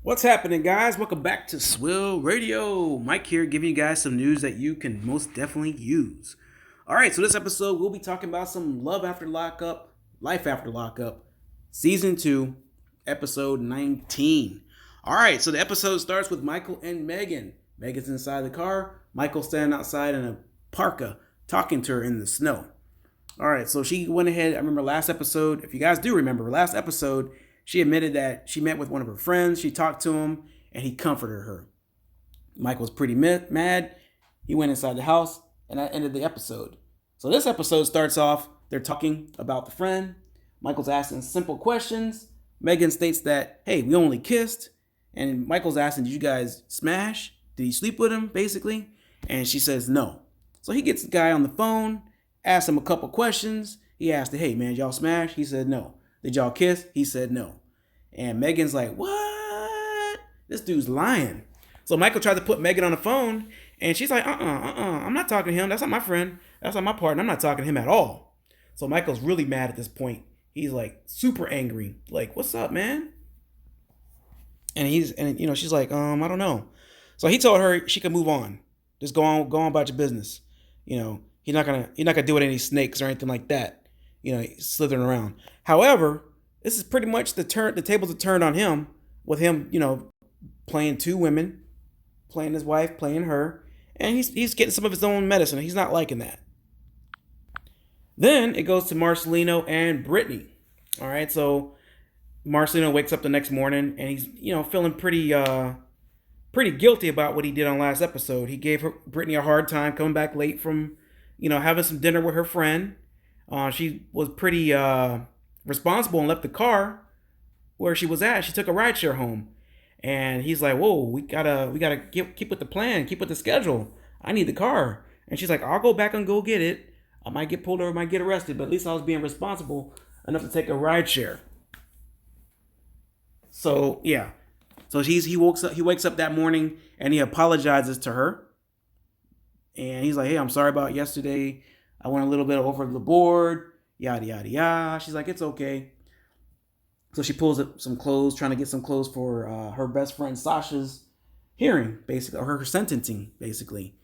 What's happening, guys? Welcome back to SWILL Radio. Mike here, giving you guys some news that you can most definitely use. All right, so this episode, we'll be talking about some Love After Lockup, Life After Lockup, Season 2, Episode 19. All right, so the episode starts with Michael and Megan. Megan's inside the car, Michael's standing outside in a parka, talking to her in the snow. All right, so she went ahead. I remember last episode, if you guys do remember, last episode, she admitted that she met with one of her friends. She talked to him, and he comforted her. Mike was pretty mad. He went inside the house, and that ended the episode. So this episode starts off, they're talking about the friend. Michael's asking simple questions. Megan states that, hey, we only kissed. And Michael's asking, did you guys smash? Did he sleep with him, basically? And she says no. So he gets the guy on the phone, asks him a couple questions. He asked, hey, man, y'all smash? He said no. Did y'all kiss? He said no. And Megan's like, what? This dude's lying. So Michael tried to put Megan on the phone, and she's like, I'm not talking to him. That's not my friend. That's not my partner. I'm not talking to him at all. So Michael's really mad at this point. He's like super angry. Like, what's up, man? And she's like, I don't know. So he told her she could move on. Just go on about your business. You're not gonna do it with any snakes or anything like that. Slithering around. However, this is pretty much the tables are turned on him, with him, playing two women, playing his wife, playing her, and he's getting some of his own medicine. He's not liking that. Then it goes to Marcelino and Britney. All right, so Marcelino wakes up the next morning and he's feeling pretty guilty about what he did on last episode. He gave Britney a hard time coming back late from having some dinner with her friend. She was pretty responsible and left the car where she was at. She took a rideshare home, and he's like, "Whoa, we gotta keep with the plan, keep with the schedule. I need the car." And she's like, "I'll go back and go get it. I might get pulled over, might get arrested, but at least I was being responsible enough to take a rideshare." So yeah, so he wakes up that morning and he apologizes to her, and he's like, "Hey, I'm sorry about yesterday. I went a little bit over the board, yada, yada, yada." She's like, "It's okay." So she pulls up some clothes, trying to get some clothes for her best friend Sasha's hearing, basically, or her sentencing, basically.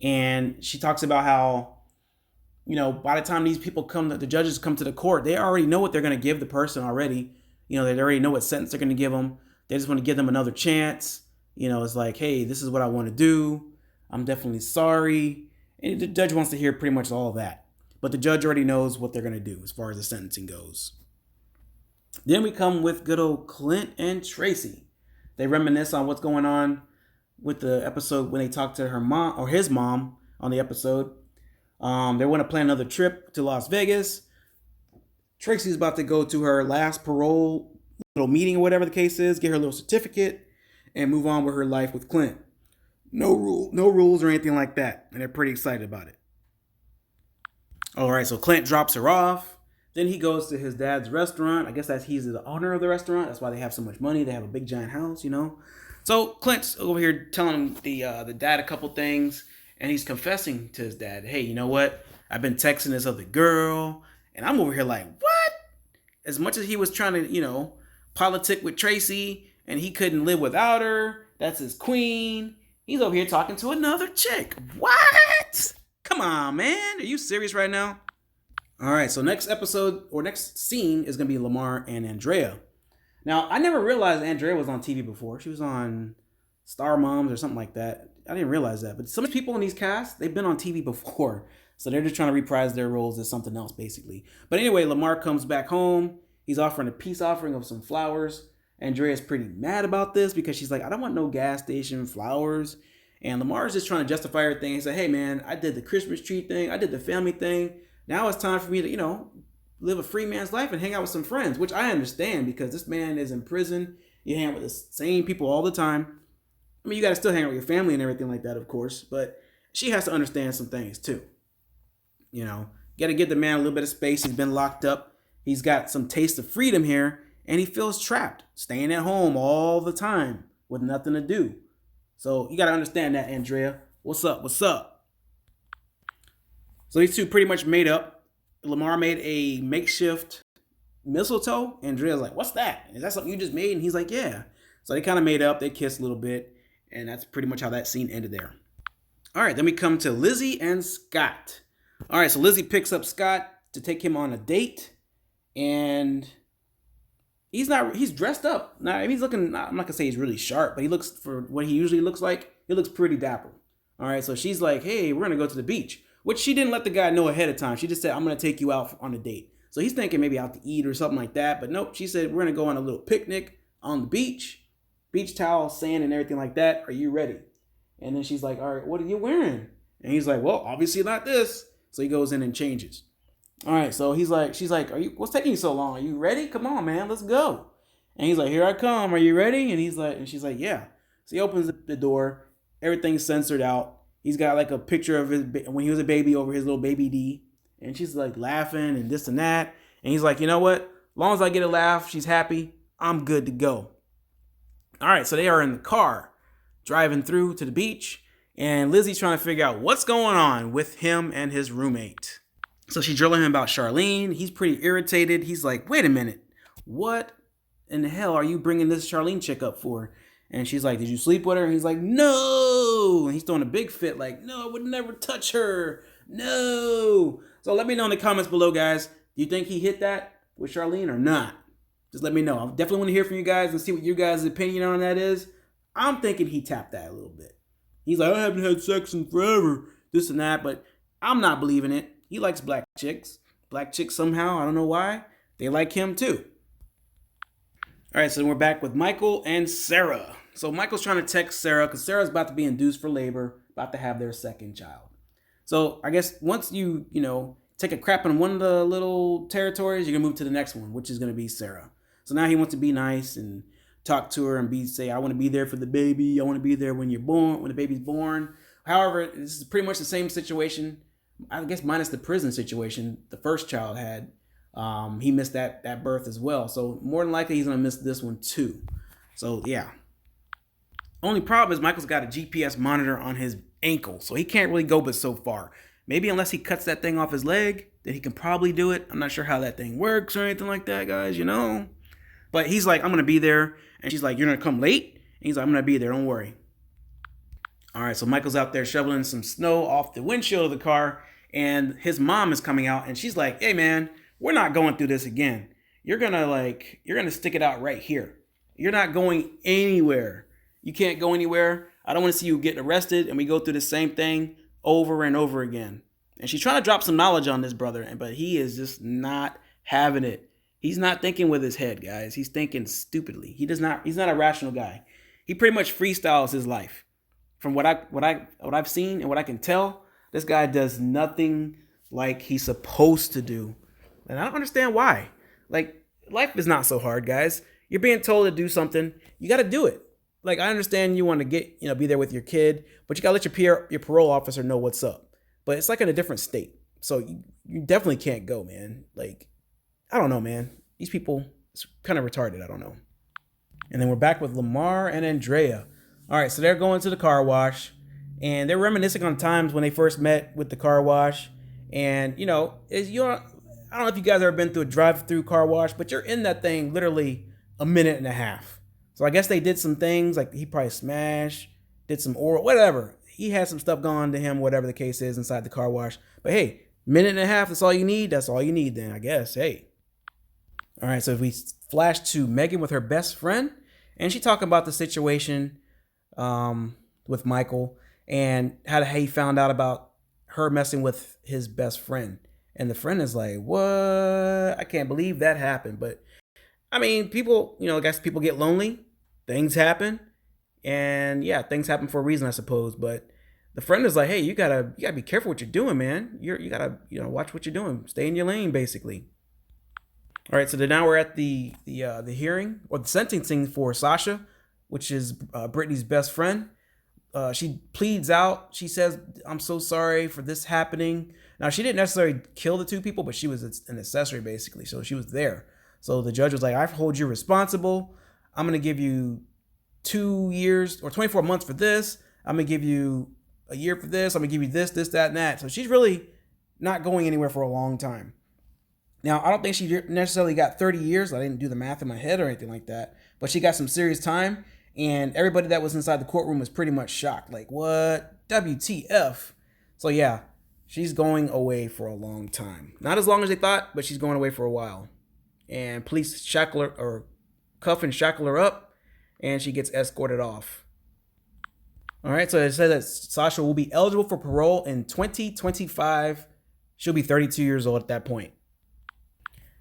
And she talks about how, by the time these people the judges come to the court, they already know what they're going to give the person already. They already know what sentence they're going to give them. They just want to give them another chance. It's like, hey, this is what I want to do. I'm definitely sorry. And the judge wants to hear pretty much all of that. But the judge already knows what they're going to do as far as the sentencing goes. Then we come with good old Clint and Tracy. They reminisce on what's going on with the episode when they talk to her mom or his mom on the episode. They want to plan another trip to Las Vegas. Tracy's about to go to her last parole little meeting or whatever the case is, get her little certificate, and move on with her life with Clint. No rules or anything like that. And they're pretty excited about it. All right, so Clint drops her off. Then he goes to his dad's restaurant. I guess he's the owner of the restaurant. That's why they have so much money. They have a big giant house, So Clint's over here telling the dad a couple things, and he's confessing to his dad, "Hey, you know what? I've been texting this other girl," and I'm over here like, "What?" As much as he was trying to, politic with Tracy, and he couldn't live without her. That's his queen. He's over here talking to another chick. What? Come on, man. Are you serious right now? All right, so next episode or next scene is going to be Lamar and Andrea. Now, I never realized Andrea was on TV before. She was on Star Moms or something like that. I didn't realize that. But some of the people in these casts, they've been on TV before. So they're just trying to reprise their roles as something else, basically. But anyway, Lamar comes back home. He's offering a peace offering of some flowers. Andrea's pretty mad about this because she's like, "I don't want no gas station flowers." And Lamar's just trying to justify everything. He said, "Hey, man, I did the Christmas tree thing. I did the family thing. Now it's time for me to, live a free man's life and hang out with some friends," which I understand because this man is in prison. You hang out with the same people all the time. I mean, you got to still hang out with your family and everything like that, of course. But she has to understand some things, too. Got to give the man a little bit of space. He's been locked up. He's got some taste of freedom here. And he feels trapped, staying at home all the time with nothing to do. So you got to understand that, Andrea. What's up? What's up? So these two pretty much made up. Lamar made a makeshift mistletoe. Andrea's like, "What's that? Is that something you just made?" And he's like, "Yeah." So they kind of made up. They kissed a little bit. And that's pretty much how that scene ended there. All right, then we come to Lizzie and Scott. All right, so Lizzie picks up Scott to take him on a date. And he's dressed up. Now, he's looking, I'm not going to say he's really sharp, but he looks, for what he usually looks like, he looks pretty dapper. All right, so she's like, hey, we're going to go to the beach. Which she didn't let the guy know ahead of time. She just said, I'm going to take you out on a date. So he's thinking maybe out to eat or something like that. But nope, she said, we're going to go on a little picnic on the beach. Beach towel, sand, and everything like that. Are you ready? And then she's like, all right, what are you wearing? And he's like, well, obviously not this. So he goes in and changes. All right, so she's like, what's taking you so long? Are you ready? Come on, man, let's go. And he's like, here I come. Are you ready? And she's like, yeah. So he opens the door. Everything's censored out. He's got like a picture of his when he was a baby over his little baby D. And she's like laughing and this and that. And he's like, you know what? As long as I get a laugh, she's happy, I'm good to go. All right, so they are in the car driving through to the beach. And Lizzie's trying to figure out what's going on with him and his roommate. So she's drilling him about Charlene. He's pretty irritated. He's like, wait a minute. What in the hell are you bringing this Charlene chick up for? And she's like, did you sleep with her? And he's like, no. And he's throwing a big fit like, no, I would never touch her. No. So let me know in the comments below, guys. Do you think he hit that with Charlene or not? Just let me know. I definitely want to hear from you guys and see what your guys' opinion on that is. I'm thinking he tapped that a little bit. He's like, I haven't had sex in forever, this and that. But I'm not believing it. He likes black chicks. Black chicks somehow, I don't know why, they like him too. All right, so we're back with Michael and Sarah. So Michael's trying to text Sarah because Sarah's about to be induced for labor, about to have their second child. So I guess once you take a crap in one of the little territories, you're going to move to the next one, which is going to be Sarah. So now he wants to be nice and talk to her and say, I want to be there for the baby. I want to be there when you're born, when the baby's born. However, this is pretty much the same situation, I guess minus the prison situation the first child had. He missed that birth as well. So more than likely he's going to miss this one too. So yeah. Only problem is Michael's got a GPS monitor on his ankle. So he can't really go but so far. Maybe unless he cuts that thing off his leg, then he can probably do it. I'm not sure how that thing works or anything like that, guys, But he's like, I'm going to be there. And she's like, you're going to come late? And he's like, I'm going to be there. Don't worry. All right, so Michael's out there shoveling some snow off the windshield of the car. And his mom is coming out. And she's like, hey, man, we're not going through this again. You're going to stick it out right here. You're not going anywhere. You can't go anywhere. I don't want to see you get arrested. And we go through the same thing over and over again. And she's trying to drop some knowledge on this brother. But he is just not having it. He's not thinking with his head, guys. He's thinking stupidly. He's not a rational guy. He pretty much freestyles his life. From what I've seen and what I can tell, this guy does nothing like he's supposed to do. And I don't understand why. Like, life is not so hard, guys. You're being told to do something, you got to do it. Like, I understand you want to be there with your kid, but you got to let your parole officer know what's up. But it's like in a different state. So you definitely can't go, man. Like, I don't know, man. These people, it's kind of retarded. I don't know. And then we're back with Lamar and Andrea. All right, so they're going to the car wash, and they're reminiscing on times when they first met with the car wash. And, I don't know if you guys ever been through a drive-through car wash, but you're in that thing literally a minute and a half. So I guess they did some things, like he probably smashed, did some oral, whatever. He had some stuff going to him, whatever the case is inside the car wash. But hey, minute and a half, that's all you need. That's all you need then, I guess. Hey. All right, so if we flash to Megan with her best friend, and she talking about the situation with Michael and how he found out about her messing with his best friend. And the friend is like, what? I can't believe that happened. But I mean, people, I guess people get lonely. Things happen. And yeah, things happen for a reason, I suppose. But the friend is like, hey, you gotta be careful what you're doing, man. You gotta, watch what you're doing. Stay in your lane, basically. All right, so now we're at the hearing or the sentencing for Sasha, which is Britney's best friend. She pleads out. She says, I'm so sorry for this happening. Now, she didn't necessarily kill the two people, but she was an accessory, basically. So she was there. So the judge was like, I hold you responsible. I'm going to give you 2 years or 24 months for this. I'm going to give you a year for this. I'm going to give you this, that, and that. So she's really not going anywhere for a long time. Now, I don't think she necessarily got 30 years. I didn't do the math in my head or anything like that. But she got some serious time. And everybody that was inside the courtroom was pretty much shocked. Like, what? WTF? So yeah, she's going away for a long time. Not as long as they thought, but she's going away for a while. And police shackle her, or cuff and shackle her up, and she gets escorted off. All right, so it says that Sasha will be eligible for parole in 2025. She'll be 32 years old at that point.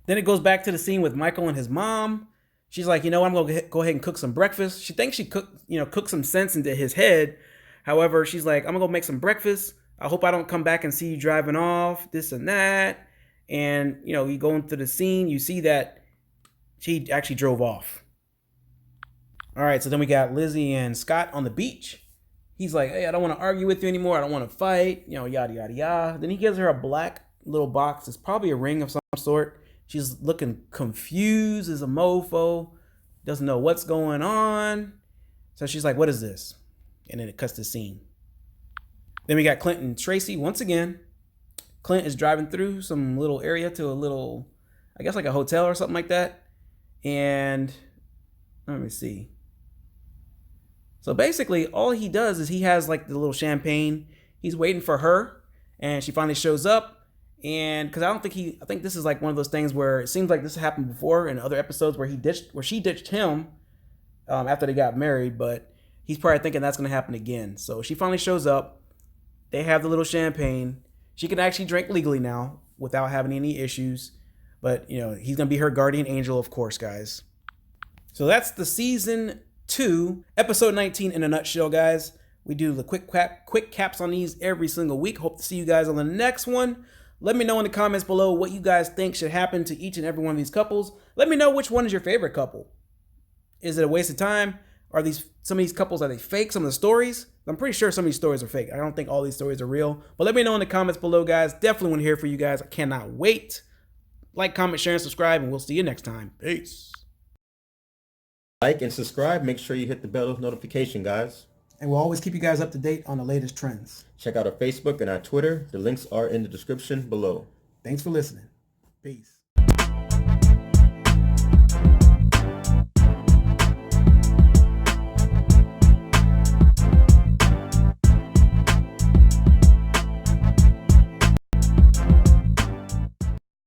Then it goes back to the scene with Michael and his mom. She's like, you know, I'm going to go ahead and cook some breakfast. She thinks she cooked some sense into his head. However, she's like, I'm going to go make some breakfast. I hope I don't come back and see you driving off, this and that. And, you know, you go into the scene, you see that she actually drove off. All right, so then we got Lizzie and Scott on the beach. He's like, hey, I don't want to argue with you anymore. I don't want to fight, you know, yada, yada, yada. Then he gives her a black little box. It's probably a ring of some sort. She's looking confused as a mofo. Doesn't know what's going on. So she's like, what is this? And then it cuts the scene. Then we got Clint and Tracy once again. Clint is driving through some little area to a little, I guess like a hotel or something like that. And let me see. So basically all he does is he has like the little champagne. He's waiting for her and she finally shows up. And because I think this is like one of those things where it seems like this happened before in other episodes where she ditched him after they got married, but he's probably thinking that's going to happen again. So she finally shows up. They have the little champagne. She can actually drink legally now without having any issues. But, you know, he's going to be her guardian angel, of course, guys. So that's the season 2, episode 19 in a nutshell, guys. We do the quick caps on these every single week. Hope to see you guys on the next one. Let me know in the comments below what you guys think should happen to each and every one of these couples. Let me know which one is your favorite couple. Is it a waste of time? Are some of these couples, are they fake? Some of the stories? I'm pretty sure some of these stories are fake. I don't think all these stories are real. But let me know in the comments below, guys. Definitely want to hear from you guys. I cannot wait. Like, comment, share, and subscribe, and we'll see you next time. Peace. Like and subscribe. Make sure you hit the bell of notification, guys. And we'll always keep you guys up to date on the latest trends. Check out our Facebook and our Twitter. The links are in the description below. Thanks for listening. Peace.